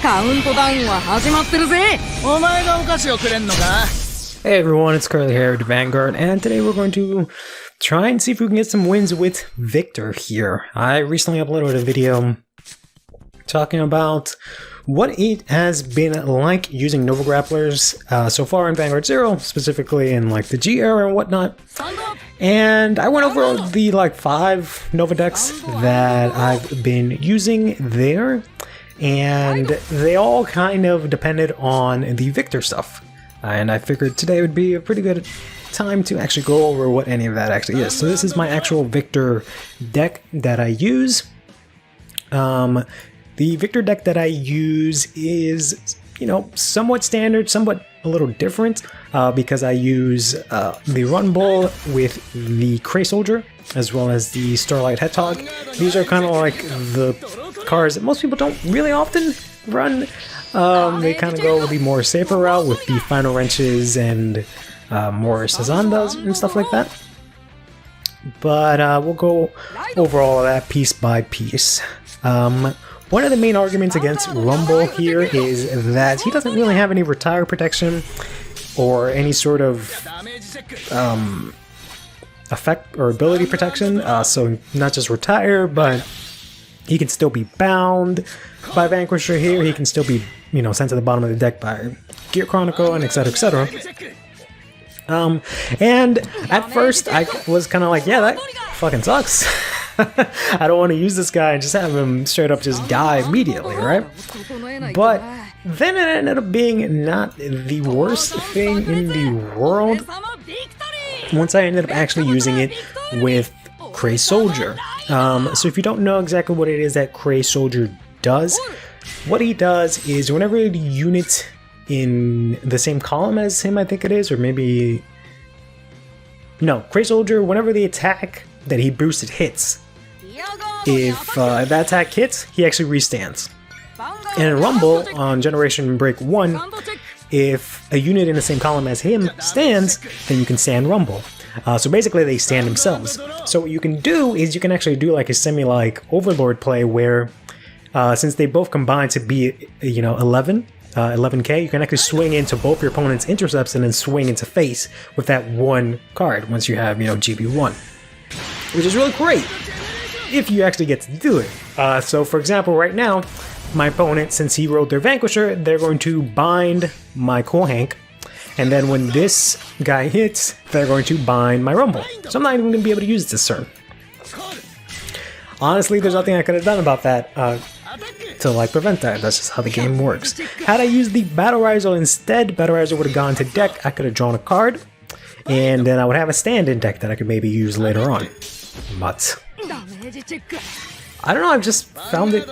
Hey everyone, it's CurlyHairedVanguard, and today we're going to try and see if we can get some wins with Victor here. I recently uploaded a video talking about what it has been like using Nova Grapplers so far in Vanguard 0, specifically in like the G era and whatnot. And I went over the like 5 Nova decks that I've been using there, and they all kind of depended on the Victor stuff. And I figured today would be a pretty good time to actually go over what any of that actually is. So this is my actual Victor deck that I use. The Victor deck that I use is, you know, somewhat standard, somewhat a little different, because I use the Run Bull with the Cray Soldier, as well as the Starlight Hedgehog. These are kind of like the cards that most people don't really often run. They kind of go the more safer route with the Final Wrenches and more Sazandas and stuff like that. But we'll go over all of that piece by piece. One of the main arguments against Rumble here is that he doesn't really have any retire protection or any sort of effect or ability protection. So not just retire, but he can still be bound by Vanquisher here. He can still be, you know, sent to the bottom of the deck by Gear Chronicle and etc, etc. And at first I was kind of like, yeah, that fucking sucks. I don't want to use this guy and just have him straight up just die immediately, right? But then it ended up being not the worst thing in the world once I ended up actually using it with Cray Soldier. So if you don't know exactly what it is that Cray Soldier does, what he does is whenever the unit in the same column as him, I think it is, or maybe... No, Cray Soldier, whenever the attack that he boosted hits, if that attack hits, he actually restands. And in Rumble, on Generation Break 1, if a unit in the same column as him stands, then you can stand Rumble. So basically they stand themselves. So what you can do is you can actually do like a semi-like Overlord play where, since they both combine to be, you know, 11k, you can actually swing into both your opponent's intercepts and then swing into face with that one card once you have, you know, GB1. Which is really great if you actually get to do it. So for example, right now, my opponent, since he rolled their Vanquisher, they're going to bind my Cool Hank, and then when this guy hits, they're going to bind my Rumble. So I'm not even going to be able to use it this turn. Honestly, there's nothing I could have done about that to like prevent that. That's just how the game works. Had I used the Battle Riser instead, Battle Riser would have gone to deck, I could have drawn a card, and then I would have a stand-in deck that I could maybe use later on. But I don't know, I've just found it,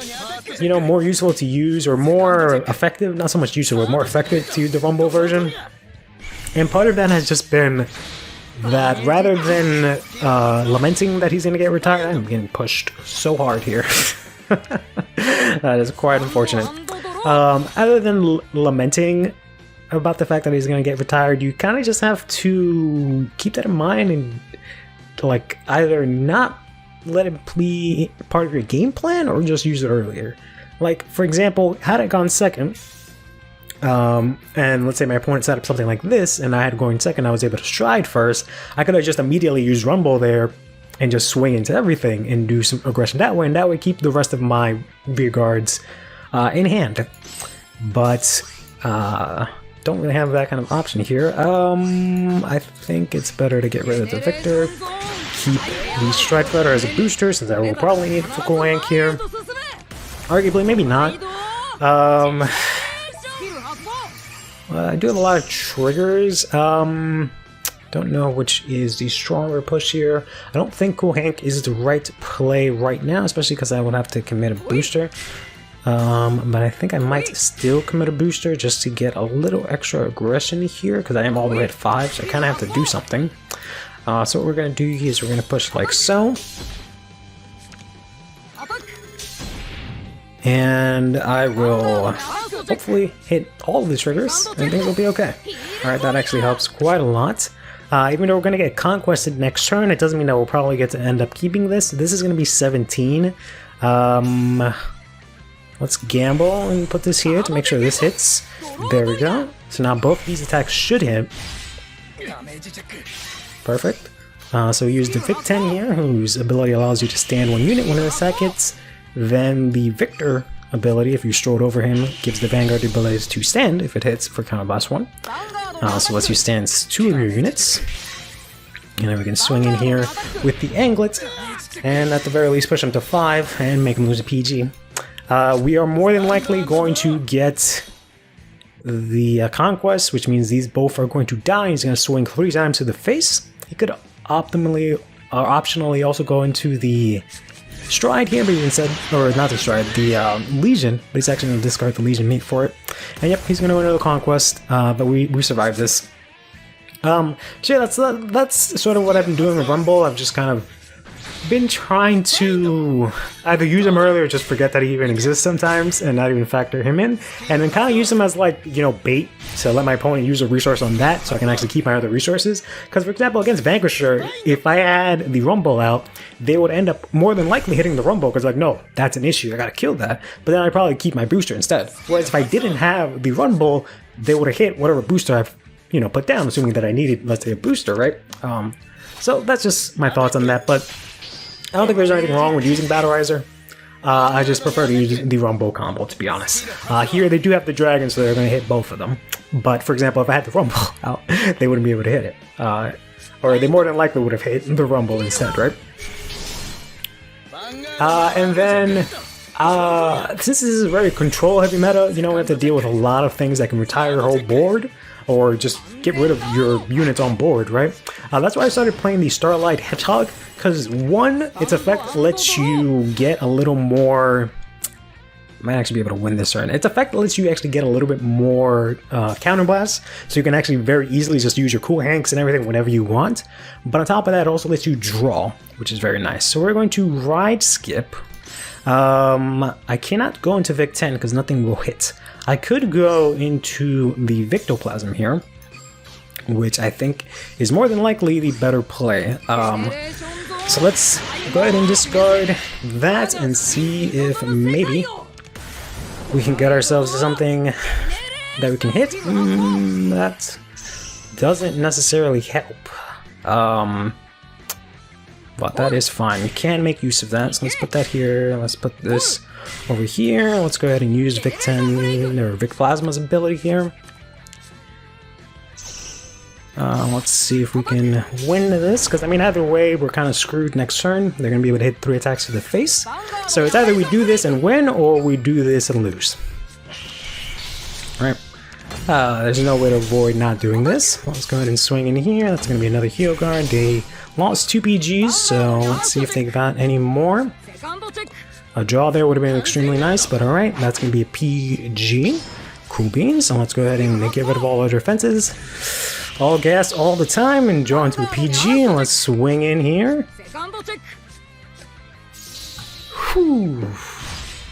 you know, more useful to use, or more effective, not so much useful, but more effective to use the Rumble version. And part of that has just been that rather than lamenting that he's going to get retired, I'm getting pushed so hard here. That is quite unfortunate. Other than lamenting about the fact that he's going to get retired, you kind of just have to keep that in mind and like either not let it be part of your game plan or just use it earlier. Like, for example, had it gone second, and let's say my opponent set up something like this and I had going second, I was able to stride first, I could have just immediately used Rumble there and just swing into everything and do some aggression that way, and that way keep the rest of my rear guards in hand. But don't really have that kind of option here. I think it's better to get rid of the Victor, keep the Strike Fighter as a booster, since I will probably need for Cool Hank here. Arguably, maybe not. I do have a lot of triggers. Don't know which is the stronger push here. I don't think Cool Hank is the right play right now, especially because I would have to commit a booster. But I think I might still commit a booster just to get a little extra aggression here, because I am all the way at 5, so I kind of have to do something. So what we're going to do is we're going to push like so. And I will hopefully hit all of the triggers, and things will be okay. Alright, that actually helps quite a lot. Even though we're going to get conquested next turn, it doesn't mean that we'll probably get to end up keeping this. This is going to be 17. Well, let's gamble and put this here to make sure this hits. There we go. So now both these attacks should hit. Perfect. So we use the Vic 10 here, whose ability allows you to stand one unit when an attack hits. Then the Victor ability, if you strode over him, gives the Vanguard the ability to stand if it hits for counter blast 1. So lets you stand 2 of your units. And then we can swing in here with the Anglet, and at the very least push him to 5 and make him lose a PG. We are more than likely going to get the Conquest, which means these both are going to die. He's going to swing 3 times to the face. He could optionally also go into the Stride here, but instead, or not the Stride, the Legion, but he's actually going to discard the Legion meat for it. And yep, he's going to win another Conquest, but we survived this. So yeah, that's sort of what I've been doing with Rumble. I've just kind of been trying to either use him early or just forget that he even exists sometimes and not even factor him in, and then kind of use him as, like, you know, bait to let my opponent use a resource on that so I can actually keep my other resources. Because for example, against Vanquisher, if I had the Rumble out, they would end up more than likely hitting the Rumble because, like, no, that's an issue, I gotta kill that. But then I'd probably keep my booster instead. Whereas if I didn't have the Rumble, they would have hit whatever booster I've, you know, put down, assuming that I needed, let's say, a booster, right? So that's just my thoughts on that, but I don't think there's anything wrong with using Battlerizer. I just prefer to use the Rumble combo, to be honest. Here they do have the Dragon, so they're going to hit both of them. But for example, if I had the Rumble out, they wouldn't be able to hit it. Or they more than likely would have hit the Rumble instead, right? And then, since this is a very control-heavy meta, you know, we have to deal with a lot of things that can retire your whole board, or just get rid of your units on board, right? That's why I started playing the Starlight Hedgehog, because one, its effect lets you get a little more... I might actually be able to win this turn. Its effect lets you actually get a little bit more counterblast, so you can actually very easily just use your Cool Hanks and everything whenever you want. But on top of that, it also lets you draw, which is very nice. So we're going to Ride Skip. I cannot go into Vic 10 because nothing will hit. I could go into the Victoplasm here, which I think is more than likely the better play. So let's go ahead and discard that and see if maybe we can get ourselves something that we can hit. That doesn't necessarily help. But that is fine. We can make use of that. So let's put that here. Let's put this over here. Let's go ahead and use Vic 10 or Vic Plasma's ability here. Let's see if we can win this, because I mean, either way, we're kind of screwed next turn. They're going to be able to hit 3 attacks to the face. So it's either we do this and win, or we do this and lose. Alright. There's no way to avoid not doing this. Let's go ahead and swing in here. That's going to be another Heal Guard. They lost 2 PGs, so let's see if they got any more. A draw there would have been extremely nice, but alright, that's going to be a PG. Cool beans. So let's go ahead and get rid of all our defenses. All gas all the time and draw into a PG, and let's swing in here. Whew.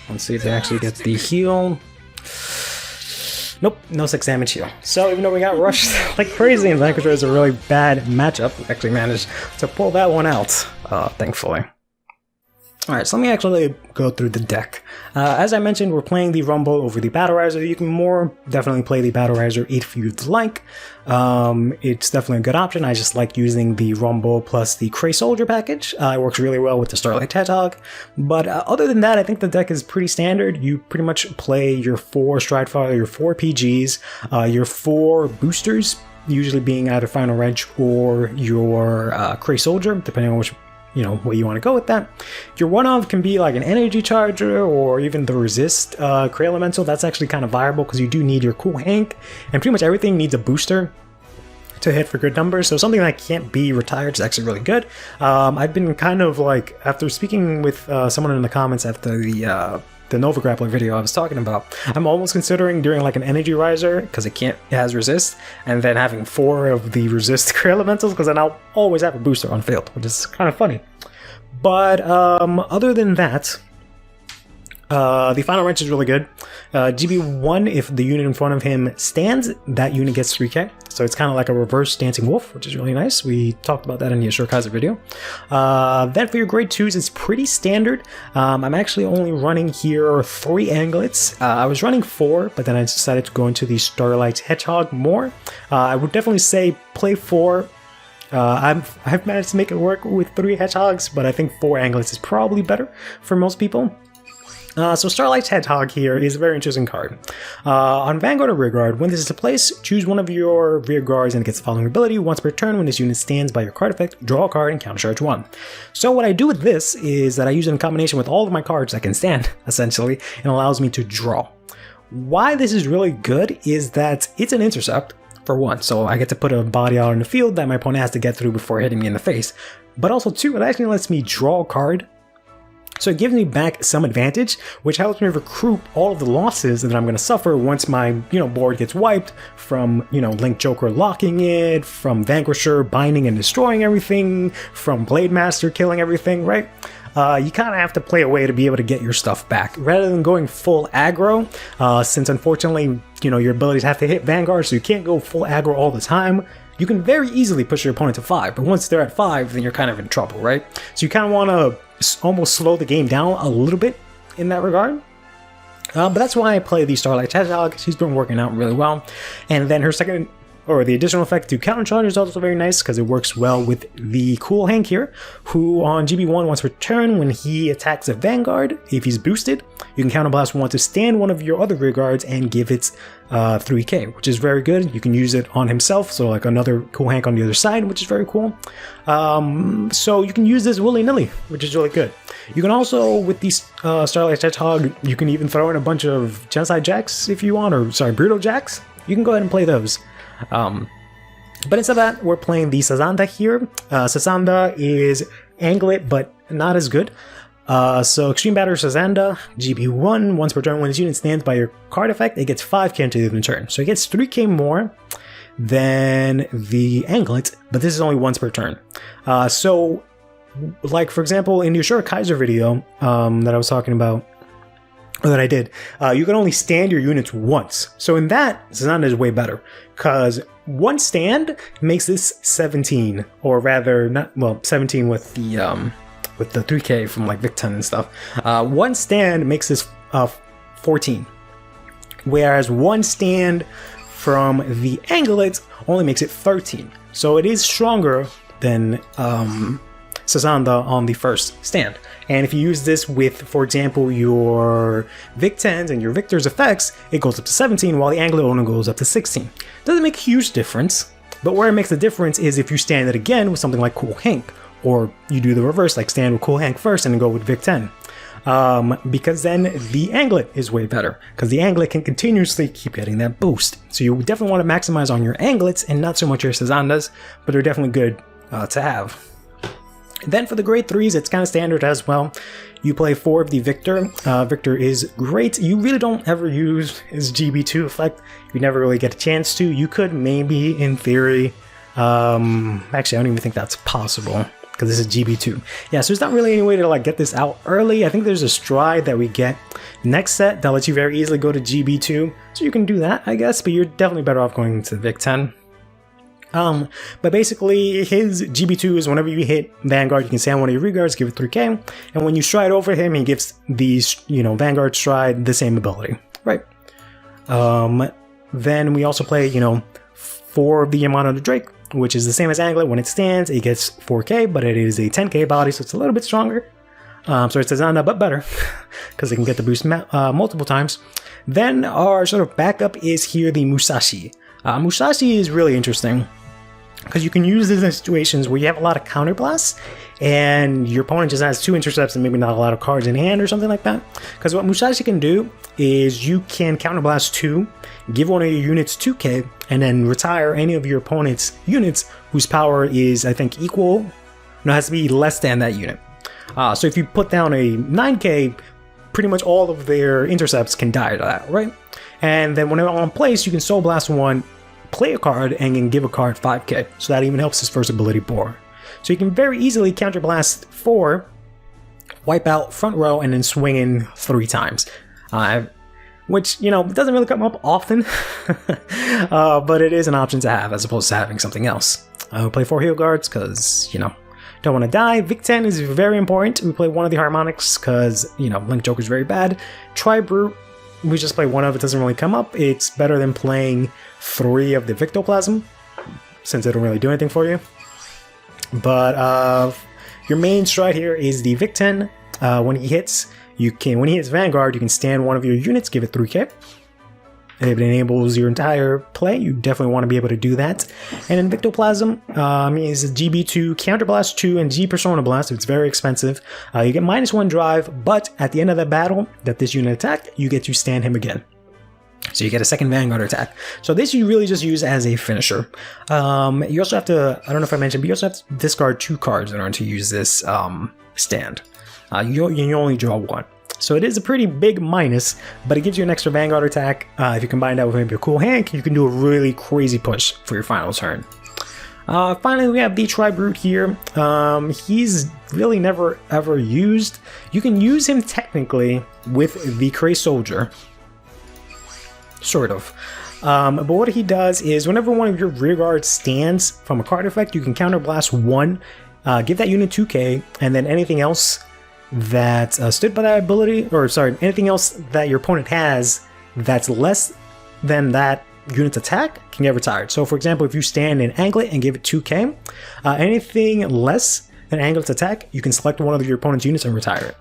Let's see if they actually get the heal. Nope, no 6 damage heal. So even though we got rushed like crazy and Vanguard is a really bad matchup, we actually managed to pull that one out, thankfully. Alright, so let me actually go through the deck. As I mentioned, we're playing the Rumble over the Battlerizer. You can more definitely play the Battlerizer if you'd like. It's definitely a good option. I just like using the Rumble plus the Cray Soldier package. It works really well with the Starlight Hedgehog. But other than that, I think the deck is pretty standard. You pretty much play your 4 Stride Fighter, your 4 PGs, your 4 boosters, usually being either Final Wrench or your Cray Soldier, depending on which, you know, what you want to go with that. Your one-off can be like an energy charger or even the resist Cray Elemental. That's actually kind of viable because you do need your Cool Hank, and pretty much everything needs a booster to hit for good numbers. So something that can't be retired is actually really good. I've been kind of like, after speaking with someone in the comments after the Nova Grappler video I was talking about, I'm almost considering doing like an energy riser because it has resist, and then having 4 of the resist Cray Elementals, because then I'll always have a booster on field, which is kind of funny. But other than that, The final wrench is really good. GB1, if the unit in front of him stands, that unit gets 3k. So it's kind of like a reverse dancing wolf, which is really nice. We talked about that in the Ashura video. Then for your grade 2s, it's pretty standard. I'm actually only running here 3 anglets. I was running 4, but then I decided to go into the Starlight Hedgehog more. I would definitely say play 4. I've managed to make it work with 3 hedgehogs, but I think 4 anglets is probably better for most people. So Starlight's Hedgehog here is a very interesting card. On Vanguard or Rearguard, when this is in place, choose one of your rear guards and it gets the following ability. Once per turn, when this unit stands by your card effect, draw a card and countercharge 1. So what I do with this is that I use it in combination with all of my cards that can stand, essentially, and allows me to draw. Why this is really good is that it's an intercept, for one, so I get to put a body out in the field that my opponent has to get through before hitting me in the face. But also, 2, it actually lets me draw a card. So it gives me back some advantage, which helps me recoup all of the losses that I'm going to suffer once my, board gets wiped from, Link Joker locking it, from Vanquisher binding and destroying everything, from Blade Master killing everything, right? You kind of have to play a way to be able to get your stuff back, rather than going full aggro, since unfortunately, your abilities have to hit Vanguard, so you can't go full aggro all the time. You can very easily push your opponent to 5, but once they're at 5, then you're kind of in trouble, right? So you kind of want to almost slow the game down a little bit in that regard. But that's why I play the Starlight Hedgehog. She's been working out really well. And then her second, or the additional effect to countercharge is also very nice because it works well with the Cool Hank here, who on GB1 once per turn, when he attacks a Vanguard, if he's boosted, you can counterblast 1 to stand one of your other rear guards and give it 3k, which is very good. You can use it on himself, so like another Cool Hank on the other side, which is very cool. So you can use this willy-nilly, which is really good. You can also, with these Starlight Hedgehog, you can even throw in a bunch of Genocide Jacks if you want, or sorry, Brutal Jacks. You can go ahead and play those. But instead of that, we're playing the Sazanda here. Sazanda is anglet, but not as good. So Extreme Batter Sazanda, GB1, once per turn, when this unit stands by your card effect, it gets 5k into the turn. So it gets 3k more than the anglet, but this is only once per turn. So, like for example, in the Ashura Kaiser video that I was talking about, or that I did, you can only stand your units once. So in that, Sazanda is way better, because one stand makes this 17, or rather, 17 with the 3k from like Victon and stuff. One stand makes this 14, whereas one stand from the Anglet only makes it 13. So it is stronger than Sazanda on the first stand. And if you use this with, for example, your Vic-10s and your Victor's effects, it goes up to 17, while the Angler only goes up to 16. Doesn't make a huge difference, but where it makes the difference is if you stand it again with something like Cool Hank, or you do the reverse, like stand with Cool Hank first and then go with Vic-10. Because then the Anglet is way better, because the Anglet can continuously keep getting that boost. So you definitely want to maximize on your Anglets and not so much your Sazandas, but they're definitely good to have. Then for the grade 3s, it's kind of standard as well. You play 4 of the Victor. Victor is great. You really don't ever use his GB2 effect. You never really get a chance to. You could maybe, in theory, actually I don't even think that's possible, because this is GB2. Yeah, so there's not really any way to like get this out early. I think there's a stride that we get next set that lets you very easily go to GB2. So you can do that, I guess, but you're definitely better off going to Vic-10. But basically his GB2 is whenever you hit Vanguard, you can stand one of your rearguards, give it 3k, and when you stride over him, he gives the Vanguard stride the same ability, right? Then we also play 4 of the Yamato the Drake, which is the same as Anglet. When it stands, it gets 4k, but it is a 10k body, so it's a little bit stronger. So it's Sazanda, but better, because it can get the boost multiple times. Then our sort of backup is here the Musashi. Musashi is really interesting, because you can use this in situations where you have a lot of counterblasts and your opponent just has 2 intercepts and maybe not a lot of cards in hand or something like that. Because what Musashi can do is you can counterblast 2, give one of your units 2k, and then retire any of your opponent's units whose power is, I think, equal. No, it has to be less than that unit. So if you put down a 9k, pretty much all of their intercepts can die to that, right? And then when they're on place, you can Soul Blast 1, play a card, and can give a card 5k. So that even helps his first ability Bore. So you can very easily counterblast 4 wipe out front row, and then swing in 3 times. Which, you know, doesn't really come up often, but it is an option to have as opposed to having something else. We play 4 heal guards because, you know, don't want to die. Vic 10 is very important. We play one of the harmonics because, you know, Link Joker is very bad. Tri-Brute, we just play one of it, doesn't really come up. It's better than playing 3 of the Victoplasm, since it don't really do anything for you. But your main strat here is the Vic 10. When he hits, when he hits Vanguard, you can stand one of your units, give it 3k. If it enables your entire play, you definitely want to be able to do that. And in Victoplasm, is GB2, Counterblast 2, and G Persona Blast. It's very expensive. You get -1 drive, but at the end of the battle that this unit attacked, you get to stand him again. So you get a second Vanguard attack. So this you really just use as a finisher. You also have to, I don't know if I mentioned, but you also have to discard 2 cards in order to use this stand. You only draw 1. So it is a pretty big minus, but it gives you an extra Vanguard attack. If you combine that with maybe a cool hand, you can do a really crazy push for your final turn. Finally, we have the Tri-Brute here. He's really never ever used. You can use him technically with the Cray Soldier. Sort of. But what he does is whenever one of your rear guards stands from a card effect, you can counterblast 1, give that unit 2k, and then anything else that stood by that ability, or sorry, anything else that your opponent has that's less than that unit's attack can get retired. So for example, if you stand in Anglet and give it 2k, anything less than Anglet's attack, you can select one of your opponent's units and retire it.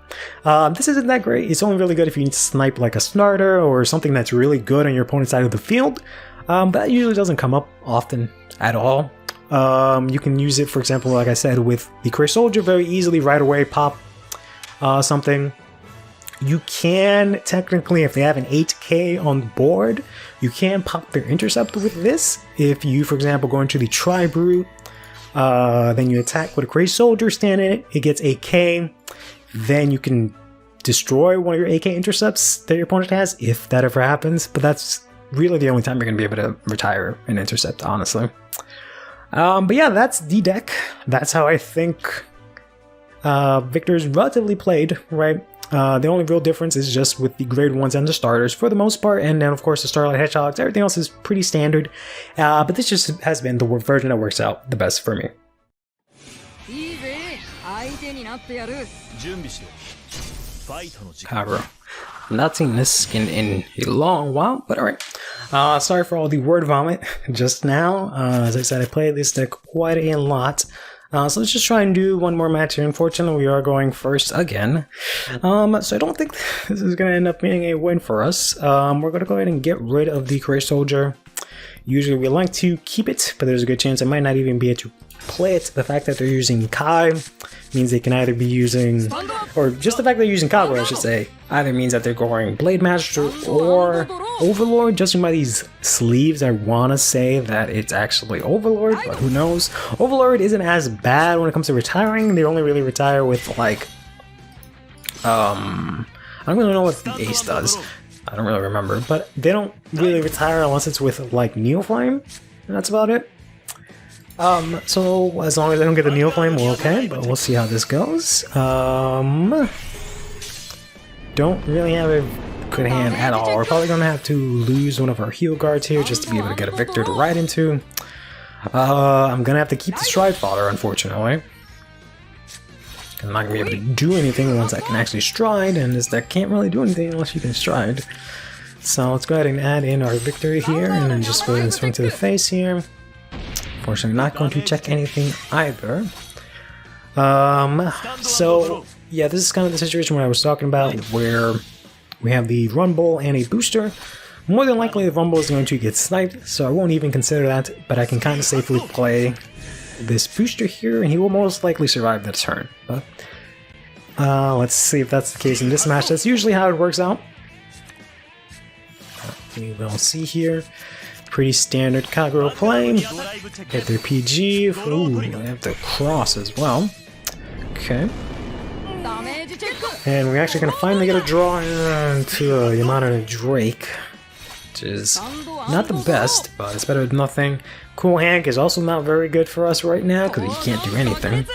This isn't that great. It's only really good if you need to snipe like a Snarter or something that's really good on your opponent's side of the field, but that usually doesn't come up often at all. You can use it, for example, like I said, with the Cray Soldier very easily right away, pop something. You can technically, if they have an 8k on the board, you can pop their intercept with this. If you, for example, go into the Tri-Brute, then you attack with a Cray Soldier, stand in it, it gets 8k, then you can destroy one of your 8k intercepts that your opponent has, if that ever happens, but that's really the only time you're going to be able to retire an intercept, honestly. But yeah, that's the deck. That's how I think Victor's relatively played, right? The only real difference is just with the grade 1s and the starters for the most part, and then of course the Starlight Hedgehogs. Everything else is pretty standard, but this just has been the version that works out the best for me. Kagura. Not seen this skin in a long while, but alright. Sorry for all the word vomit just now. As I said, I played this deck quite a lot. So let's just try and do one more match here. Unfortunately, we are going first again. So I don't think this is going to end up being a win for us. We're going to go ahead and get rid of the Cray Soldier. Usually we like to keep it, but there's a good chance I might not even be able to play it. The fact that they're using Kai means they can either be using, or just the fact that they're using Kagura, I should say, either means that they're going Blade Master or Overlord. Judging by these sleeves, I want to say that it's actually Overlord, but who knows. Overlord isn't as bad when it comes to retiring. They only really retire with, like, I don't really know what the Ace does. I don't really remember, but they don't really retire unless it's with, like, Neoflame, and that's about it. So as long as I don't get the Neoflame, we're okay, but we'll see how this goes. Don't really have a good hand at all. We're probably gonna have to lose one of our heal guards here just to be able to get a Victor to ride into. I'm gonna have to keep the Stride Fodder, unfortunately. I'm not gonna be able to do anything once I can actually stride, and this deck can't really do anything unless you can stride. So let's go ahead and add in our Victory here, and then just go ahead and swing to the face here. Unfortunately, not going to check anything either. So yeah, this is kind of the situation where I was talking about, where we have the Rumble and a booster. More than likely the Rumble is going to get sniped, so I won't even consider that, but I can kind of safely play this booster here, and he will most likely survive the turn. But let's see if that's the case in this match. That's usually how it works out. We will see here. Pretty standard Kagura play. Get their PG. Ooh, they have the cross as well. Okay. And we're actually going to finally get a draw into Yamada and Drake, which is not the best, but it's better than nothing. Cool Hank is also not very good for us right now because he can't do anything.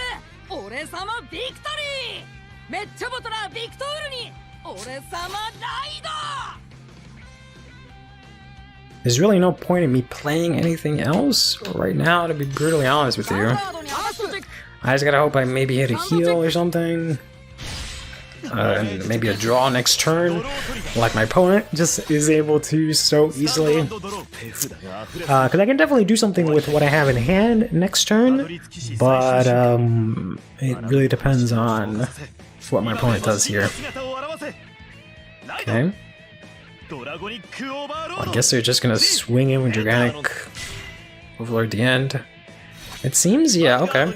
There's really no point in me playing anything else right now, to be brutally honest with you. I just gotta hope I maybe hit a heal or something. And maybe a draw next turn, like my opponent just is able to so easily. Because I can definitely do something with what I have in hand next turn, but it really depends on what my opponent does here. Okay. Well, I guess they're just gonna swing in with Dragonic Overlord at the end. It seems, yeah, okay.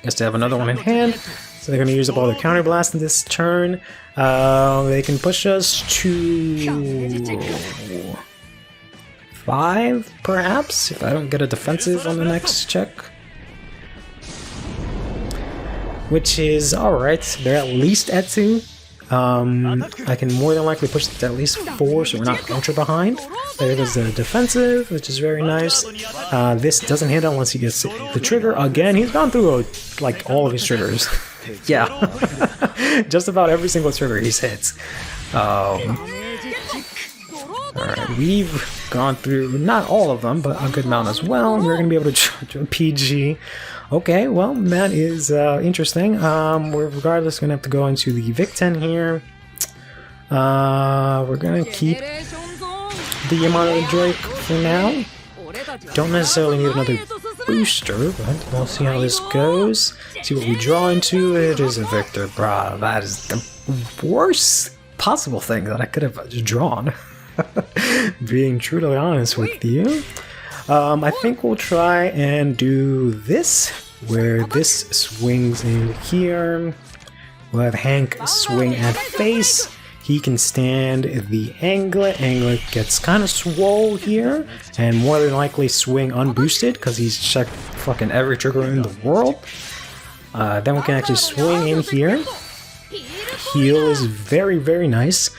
Guess they have another one in hand, so they're gonna use up all their counterblast in this turn. They can push us to 5, perhaps, if I don't get a defensive on the next check. Which is alright, they're at least at 2. I can more than likely push it to at least 4, so we're not ultra behind. There is the defensive, which is very nice. This doesn't hit unless he gets the trigger. Again, he's gone through like all of his triggers. Yeah, just about every single trigger he's hit. Alright, we've gone through not all of them, but a good amount as well. We're going to be able to charge a PG. Okay, well, that is interesting. We're regardless going to have to go into the Vic-10 here. We're going to keep the Yamato Drake for now. Don't necessarily need another booster, but we'll see how this goes. See what we draw into. It is a Victor, brah. That is the worst possible thing that I could have drawn. Being truly honest with you. I think we'll try and do this, where this swings in here. We'll have Hank swing at face. He can stand the Anglet. Anglet gets kind of swole here, and more than likely swing unboosted, because he's checked fucking every trigger in the world. Then we can actually swing in here. Heal is very, very nice.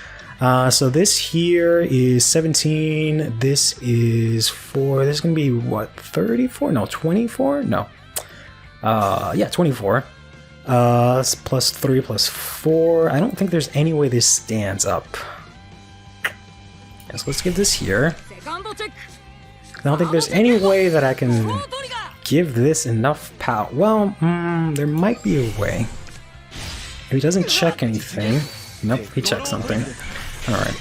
So this here is 17, this is 4, this is going to be, what, 34? No, 24? No. Yeah, 24. Plus 3, plus 4. I don't think there's any way this stands up. Yes, let's give this here. I don't think there's any way that I can give this enough power. Well, there might be a way. If he doesn't check anything. Nope, he checked something. Alright.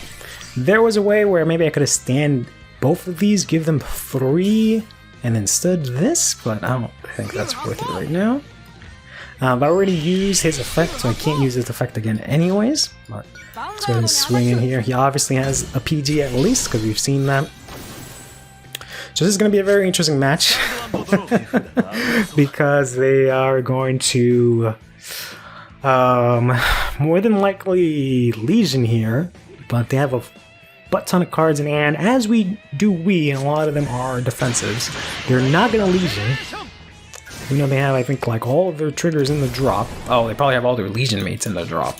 There was a way where maybe I could have stand both of these, give them 3, and then stud this, but I don't think that's worth it right now. I already used his effect, so I can't use his effect again anyways. But let's go ahead and swing in here. He obviously has a PG at least, because we've seen that. So this is going to be a very interesting match. Because they are going to more than likely Legion here, but they have a butt ton of cards in hand, as we do and a lot of them are defensives. They're not going to Legion. You know, they have, I think, like all of their triggers in the drop. Oh, they probably have all their Legion mates in the drop.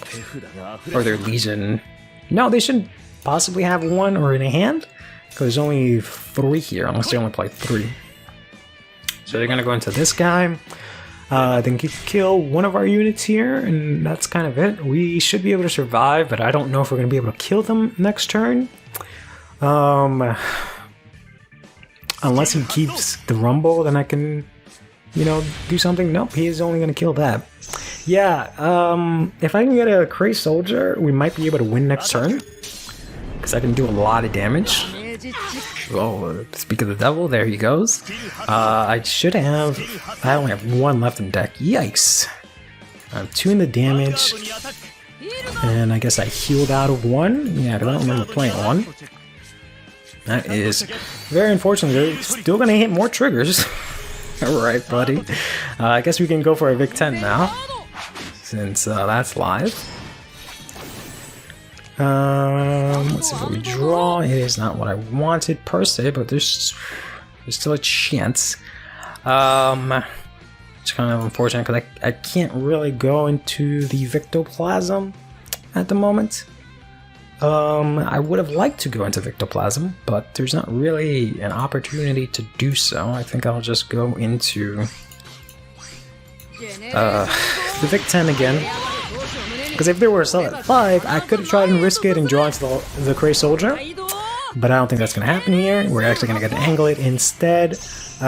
Or their Legion... No, they should possibly have 1 or in a hand, because there's only 3 here, unless they only play 3. So they're going to go into this guy. Then kill one of our units here, and that's kind of it. We should be able to survive, but I don't know if we're going to be able to kill them next turn. Unless he keeps the Rumble, then I can, you know, do something. Nope, he is only going to kill that. Yeah, if I can get a Cray Soldier, we might be able to win next turn, because I can do a lot of damage. Oh, speak of the devil, there he goes. I should have... I only have 1 left in deck. Yikes. I'm 2 in the damage. And I guess I healed out of 1. Yeah, I don't remember playing 1. That is very unfortunate. They're still going to hit more triggers. Alright, buddy. I guess we can go for a Vic-10 now, since that's live. Let's see what we draw. It is not what I wanted per se, but there's still a chance. It's kind of unfortunate because I can't really go into the Victoplasm at the moment. I would have liked to go into Victoplasm, but there's not really an opportunity to do so. I think I'll just go into the Vic 10 again. Because if there were a sell at 5, I could have tried and risk it and draw into the Cray Soldier. But I don't think that's going to happen here. We're actually going to get to angle it instead. So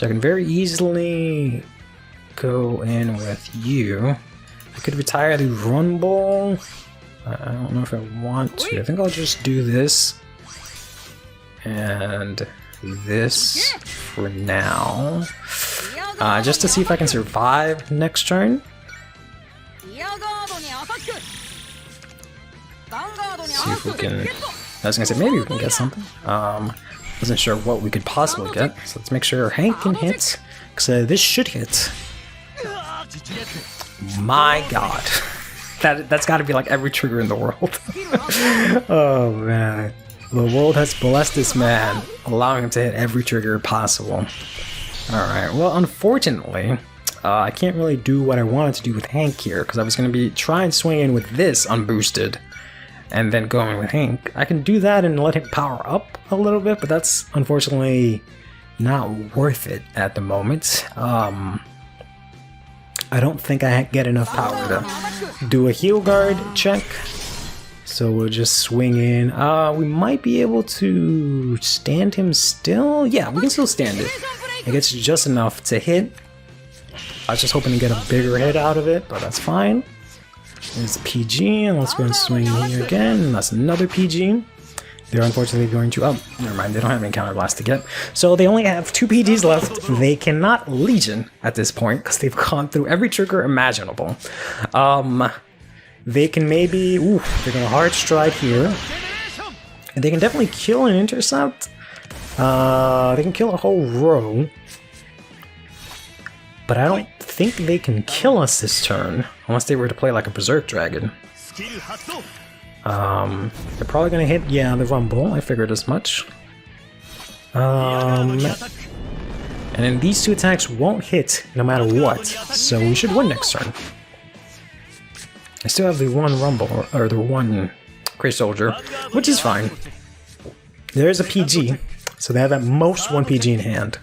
I can very easily go in with you. I could retire the Rumble. I don't know if I want to. I think I'll just do this. And this for now. Just to see if I can survive next turn. See if we can... I was gonna say, maybe we can get something. Wasn't sure what we could possibly get. So let's make sure Hank can hit. Because this should hit. My god. That's gotta be like every trigger in the world. Oh man. The world has blessed this man, allowing him to hit every trigger possible. Alright, well unfortunately, I can't really do what I wanted to do with Hank here, because I was going to be trying to swing in with this unboosted, and then going with Hank. I can do that and let him power up a little bit, but that's unfortunately not worth it at the moment. I don't think I get enough power to do a heal guard check. So we'll just swing in. We might be able to stand him still. Yeah, we can still stand it. It gets just enough to hit. I was just hoping to get a bigger hit out of it, but that's fine. There's the PG, and let's go and swing in here again. That's another PG. They're unfortunately going to... Oh, never mind. They don't have any counter blast to get. So they only have 2 PGs left. They cannot Legion at this point, because they've gone through every trigger imaginable. They can maybe... Ooh, they're going to hard stride here. And they can definitely kill and intercept. They can kill a whole row. But I don't think they can kill us this turn. Unless they were to play like a Berserk Dragon. They're probably going to hit, yeah, the Rumble. I figured as much. And then these 2 attacks won't hit no matter what. So we should win next turn. I still have the 1 Rumble, or the 1 Cray Soldier, which is fine. There's a PG, so they have at most 1 PG in hand.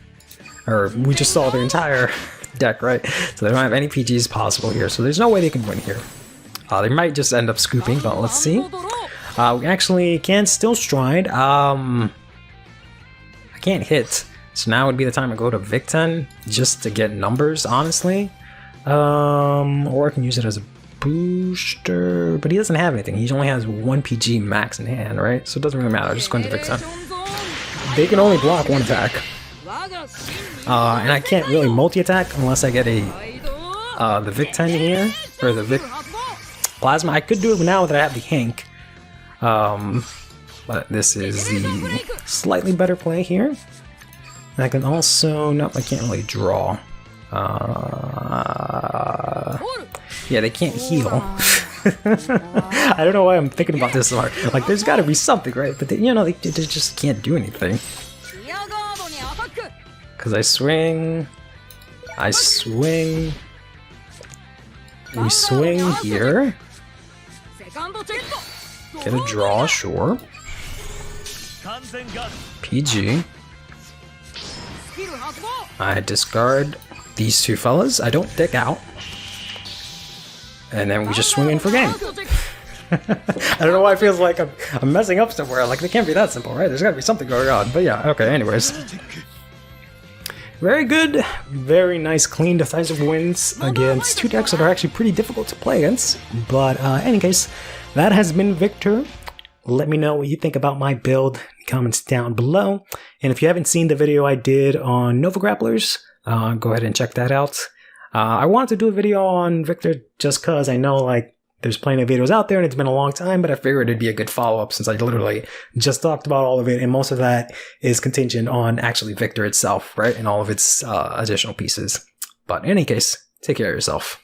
Or, we just saw their entire deck, right? So they don't have any PGs possible here, so there's no way they can win here. They might just end up scooping, but let's see. We actually can still stride. I can't hit, so now would be the time to go to Vic 10, just to get numbers, honestly. Or I can use it as a booster, but he doesn't have anything. He only has 1 PG max in hand, right? So it doesn't really matter. Just going to Vic 10. They can only block 1 attack. And I can't really multi-attack unless I get a the Vic 10 here, or the Vic Plasma. I could do it now that I have the Hank. But this is the slightly better play here. And I can also... Nope, I can't really draw. Yeah, they can't heal. I don't know why I'm thinking about this so hard. Like, there's gotta be something, right? But, you know, they just can't do anything. Because I swing... We swing here. Get a draw, sure. PG. I discard these 2 fellas. I don't dick out. And then we just swing in for game. I don't know why it feels like I'm messing up somewhere. Like, it can't be that simple, right? There's gotta be something going on. But yeah, okay, anyways. Very good. Very nice, clean, decisive wins against 2 decks that are actually pretty difficult to play against. But in any case, that has been Victor. Let me know what you think about my build in the comments down below. And if you haven't seen the video I did on Nova Grapplers, go ahead and check that out. I wanted to do a video on Victor just because I know, like, there's plenty of videos out there and it's been a long time, but I figured it'd be a good follow-up since I literally just talked about all of it, and most of that is contingent on actually Victor itself, right? And all of its additional pieces. But in any case, take care of yourself.